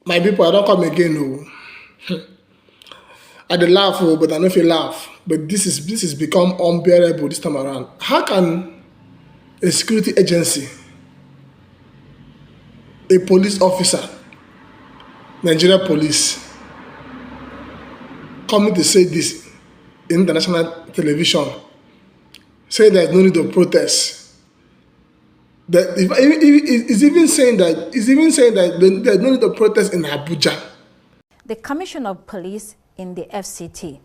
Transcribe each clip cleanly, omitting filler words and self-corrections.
My people, I don't come again. No. I dey laugh, oh, but I no fit laugh. But this is become unbearable this time around. How can a security agency, a police officer, Nigeria police, coming to say this in international television, say there's no need of protest? That is even saying that there's no need of protest in Abuja. The Commissioner of Police in the FCT,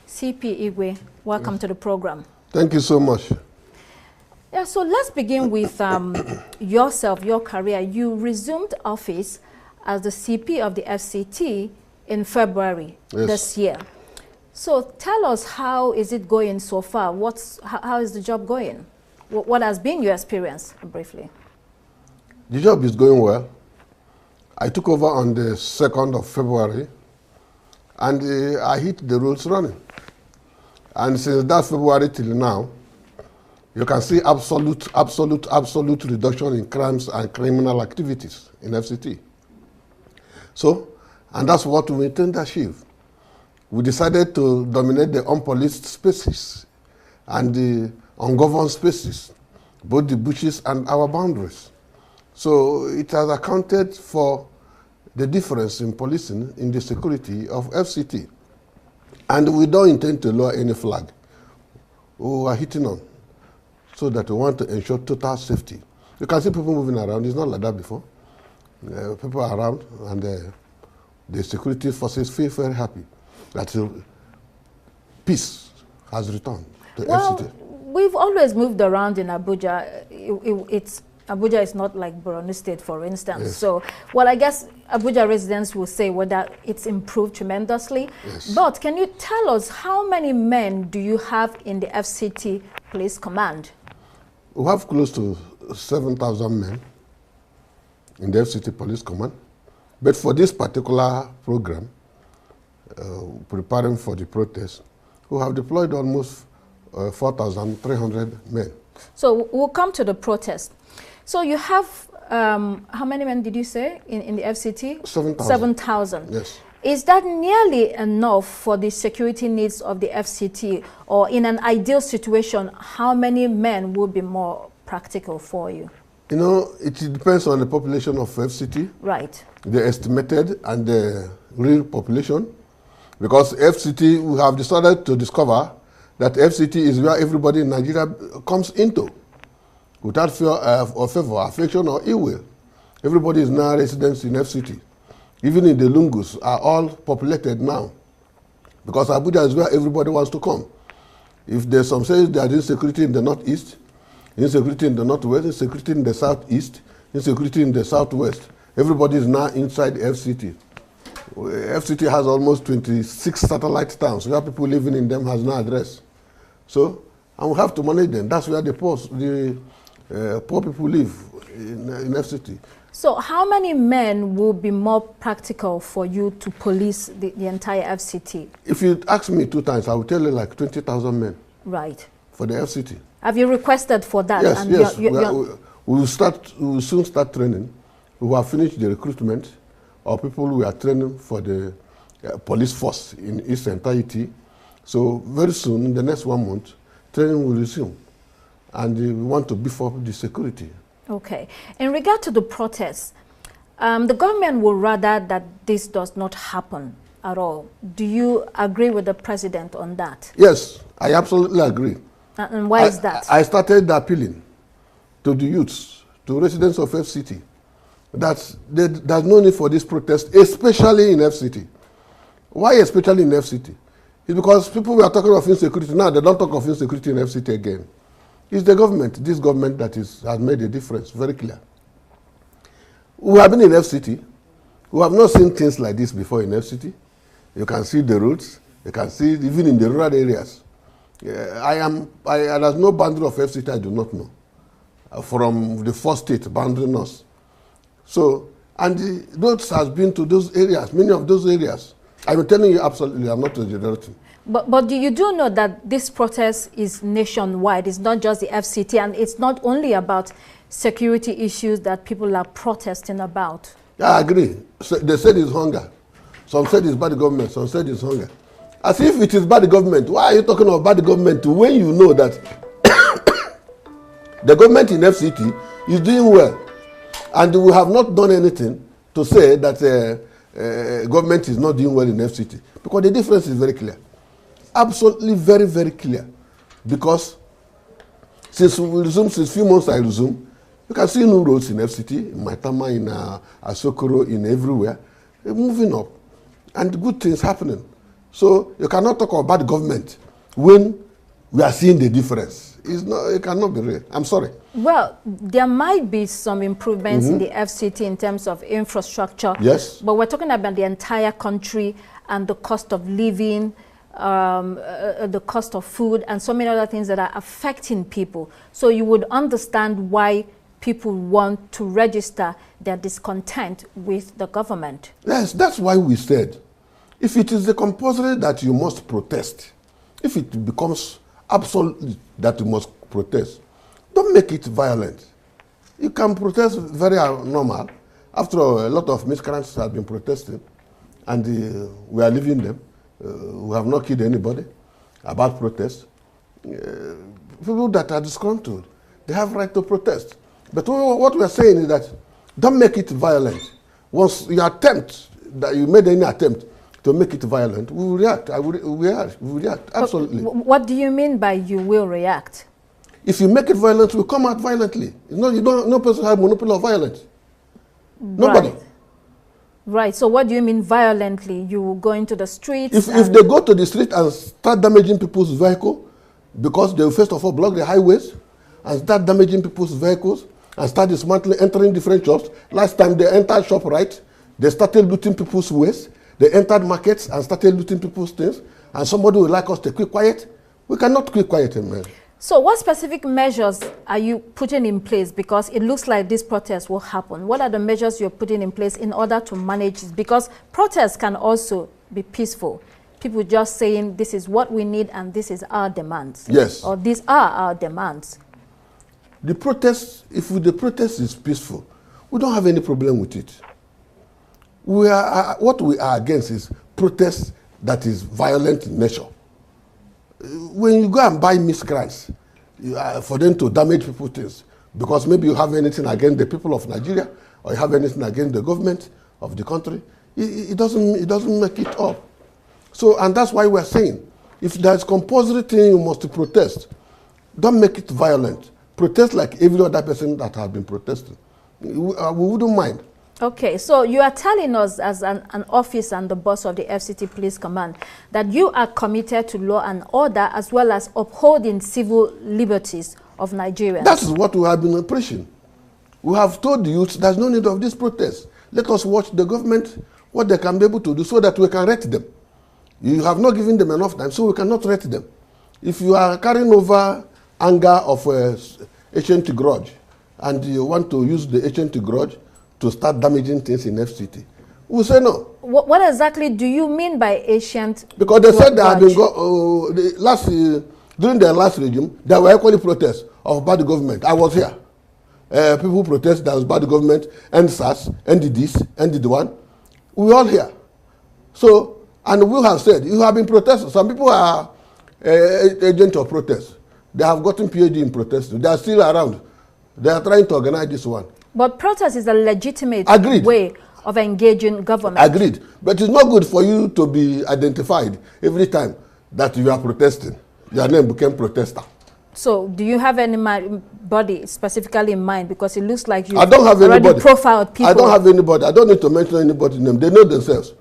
CP Igwe, welcome to the program. Thank you so much. Yeah, so let's begin with yourself, your career. You resumed office as the CP of the FCT in February this year. So tell us, how is it going so far? How is the job going? What has been your experience, briefly? The job is going well. I took over on the 2nd of February, and I hit the roads running. And since that February till now, you can see absolute reduction in crimes and criminal activities in FCT. So, and that's what we intend to achieve. We decided to dominate the unpoliced spaces and the ungoverned spaces, both the bushes and our boundaries. So it has accounted for the difference in policing in the security of FCT. And we don't intend to lower any flag. We are hitting on, so that we want to ensure total safety. You can see people moving around. It's not like that before. People are around, and the security forces feel very happy that peace has returned to FCT. We've always moved around in Abuja. Abuja is not like Borno State, for instance. Yes. So, well, I guess Abuja residents will say that it's improved tremendously. Yes. But can you tell us, how many men do you have in the FCT Police Command? We have close to 7,000 men in the FCT Police Command. But for this particular program, preparing for the protest, we have deployed almost 4,300 men. So we'll come to the protest. So you have, how many men did you say in the FCT? 7,000. 7,000. Yes. Is that nearly enough for the security needs of the FCT? Or in an ideal situation, how many men would be more practical for you? You know, it depends on the population of FCT. Right. The estimated and the real population. Because FCT, we have decided to discover that FCT is where everybody in Nigeria comes into, without fear or favor, affliction or ill will. Everybody is now residents in FCT. Even in the Lungus are all populated now, because Abuja is where everybody wants to come. If there's some say there is insecurity in the northeast, insecurity in the northwest, insecurity in the southeast, insecurity in the southwest, everybody is now inside FCT. FCT has almost 26 satellite towns where people living in them has no address. So, and we have to manage them. That's where the poor people live in FCT. So how many men will be more practical for you to police the entire FCT? If you ask me 2 times, I will tell you like 20,000 men. Right. For the FCT. Have you requested for that? Yes, and yes. We will soon start training. We have finished the recruitment of people we are training for the police force in its entirety. So very soon, in the next 1 month, training will resume. And we want to beef up the security. Okay. In regard to the protests, the government would rather that this does not happen at all. Do you agree with the president on that? Yes, I absolutely agree. And why is that? I started appealing to the youths, to residents of FCT, that there's no need for this protest, especially in FCT. Why especially in FCT? It's because people were talking of insecurity. Now they don't talk of insecurity in FCT again. It's the government, this government that has made a difference, very clear. We have been in FCT. We have not seen things like this before in FCT. You can see the roads. You can see even in the rural areas. There's no boundary of FCT I do not know. From the first state boundary us. So, and the roads has been to those areas, many of those areas. I'm telling you absolutely, I'm not exaggerating. But you do know that this protest is nationwide. It's not just the FCT, and it's not only about security issues that people are protesting about. I agree. So they said it's hunger. Some said it's bad government. Some said it's hunger. As if it is bad government. Why are you talking about bad government when you know that the government in FCT is doing well? And we have not done anything to say that government is not doing well in FCT. Because the difference is very clear. Absolutely very, very clear. Because since we resumed, since few months I resumed, you can see new roads in FCT, in Maitama, in Asokoro, in everywhere. They're moving up. And good things happening. So you cannot talk about bad government when we are seeing the difference. It cannot be real. I'm sorry. Well, there might be some improvements in the FCT in terms of infrastructure. Yes. But we're talking about the entire country and the cost of living, the cost of food, and so many other things that are affecting people. So you would understand why people want to register their discontent with the government. Yes, that's why we said, if it is the compulsory that you must protest, if it becomes absolute that you must protest, don't make it violent. You can protest very normal. After all, a lot of miscreants have been protesting, and we are leaving them. We have not killed anybody about protest. People that are disgruntled, they have right to protest. But what we are saying is that don't make it violent. Once you attempt, that you made any attempt to make it violent, we will react. We will react, absolutely. What do you mean by you will react? If you make it violent, we come out violently. No person has monopoly of violence. Nobody. Right. So what do you mean violently? You will go into the streets? If they go to the street and start damaging people's vehicle, because they will first of all block the highways and start damaging people's vehicles and start dismantling, entering different shops. Last time they entered ShopRite, they started looting people's waste. They entered markets and started looting people's things. And somebody would like us to keep quiet. We cannot keep quiet, man. So what specific measures are you putting in place? Because it looks like this protest will happen. What are the measures you're putting in place in order to manage this? Because protests can also be peaceful. People just saying this is what we need and this is our demands. Yes. Or these are our demands. The protest, if the protest is peaceful, we don't have any problem with it. What we are against is protest that is violent in nature. When you go and buy miscreants for them to damage people's things, because maybe you have anything against the people of Nigeria or you have anything against the government of the country, it doesn't make it up. So, and that's why we're saying, if there's compulsory thing you must protest, don't make it violent. Protest like every other person that has been protesting. We wouldn't mind. Okay, so you are telling us as an office and the boss of the FCT Police Command that you are committed to law and order as well as upholding civil liberties of Nigerians. That is what we have been preaching. We have told the youth there's no need of this protest. Let us watch the government, what they can be able to do so that we can rate them. You have not given them enough time, so we cannot rate them. If you are carrying over anger of ancient grudge and you want to use the ancient grudge to start damaging things in FCT, we say no. What exactly do you mean by ancient? Because they said they had been during the last regime, there were equally protests of bad government. I was here. People protest that was bad government, end SARS, end this, end the one. We all here. So, and we have said, you have been protesting. Some people are agents of protest. They have gotten PhD in protesting. They are still around. They are trying to organize this one. But protest is a legitimate Agreed. way of engaging government. Agreed. But it's not good for you to be identified every time that you are protesting. Your name became protester. So do you have anybody specifically in mind? Because it looks like you already profiled people. I don't have anybody. I don't need to mention anybody's name. They know themselves.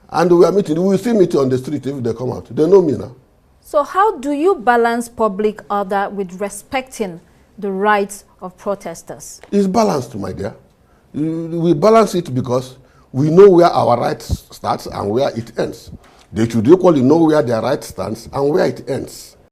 And we are meeting. We will see meeting on the street if they come out. They know me now. So how do you balance public order with respecting the rights of protesters? It's balanced, my dear. We balance it because we know where our rights starts and where it ends. They should equally know where their right stands and where it ends.